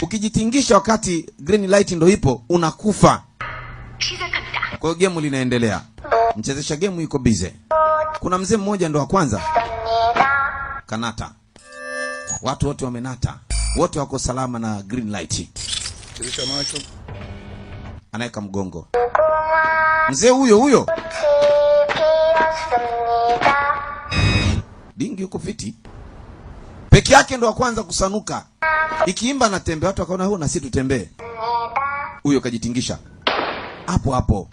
Ukijitingisha wakati green light ndo ipo, unakufa. Kwa hiyo game linaendelea. Mchezesha game yuko busy. Kuna mzee mmoja ndo wa kwanza kanata. Watu wote wamenata. Wote wako salama na green light. Chezesha macho. Anaeka mgongo. Mzee huyo. Dingi yuko fiti. Peke yake ndo wa kwanza kusanuka. Ikiimba na tembe, watu wakaona huo na sisi tutembee. Huyo kajitingisha. Hapo.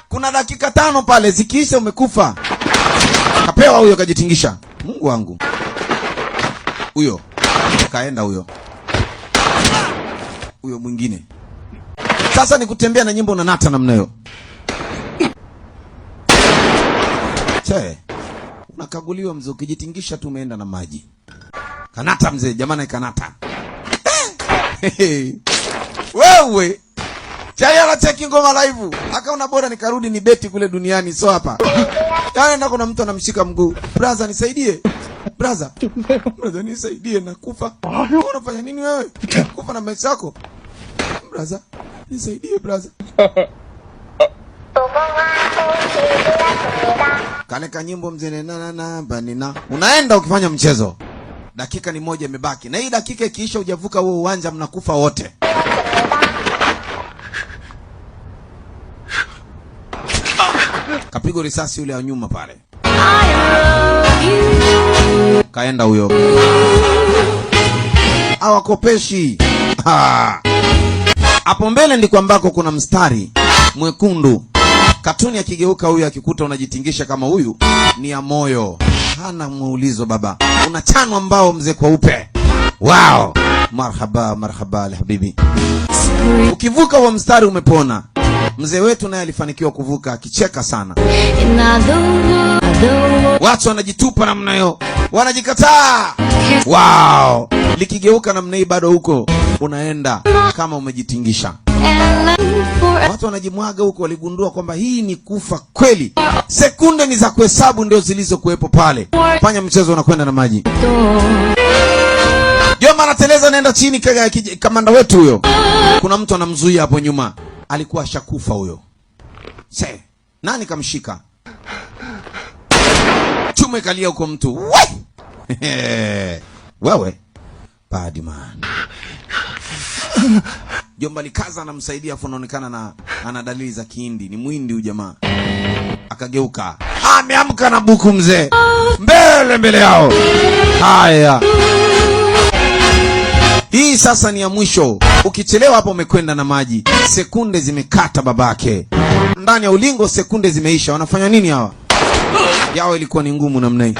Kuna dakika 5 pale, zikiisha umekufa. Kapewa huyo kajitingisha. Mungu wangu. Huyo kaenda huyo mwingine. Sasa ni kutembea na nyimbo unanata namna hiyo. Che. Unakaguliwa mzee, ukijitingisha tu umeenda na maji. Kanata mzee, jamani kanata. Wewe. Chaya la cheki ngoma live. Akaona bora nikarudi ni beti kule duniani, so hapa. Yaani kuna mtu anamshika mguu. Brother nisaidie. Brother nisaidie na kufa. Unafanya nini wewe? Kufa na maisha yako. Brother nisaidie brother. Kale kanyimbo mzee na banina. Unaenda ukifanya mchezo. Dakika ni 1 imebaki. Na hii dakika ikiisha hujavuka huo uwanja mnakufa wote. Kapigo risasi yule wa nyuma pale. Kaenda huyo. Hawakopeshi. Hapo mbele ndiko ambako kuna mstari mwekundu. Katuni akigeuka huyu akikuta unajitingisha kama huyu ni ya moyo. Hana muulizo baba. Unachanwa ambao mzee kwa upe. Wow. Marhaba habibi. Ukivuka huo mstari umepona. Mzee wetu naye alifanikiwa kuvuka akicheka sana. Watu wanajitupa namna hiyo. Wanajikataa. Wow. Likigeuka namna hii bado huko unaenda kama umejitingisha. Watu wanajimwaga huko, waligundua kwamba hii ni kufa kweli. Sekunde ni za kuhesabu ndio zilizokuwepo pale. Fanya mchezo unakwenda na maji. Joma anateleza naenda chini kamanda wetu huyo. Kuna mtu anamzuia hapo nyuma. Alikuwa shakufa huyo. Nani kamshika? Chume kalia huko mtu. Wewe. Bad man. Jomba likaza anamsaidia, afu anaonekana na ana dalili za Kihindi. Ni Muhindi huyu jamaa. Akageuka. Ameamka na buku mzee. Mbele yao. Haya. Hii sasa ni ya mwisho. Ukichelewa hapo umekwenda na maji. Sekunde zimekata babake. Ndani ya ulingo sekunde zimeisha. Wanafanya nini hawa? Yao ilikuwa ni ngumu namna hii.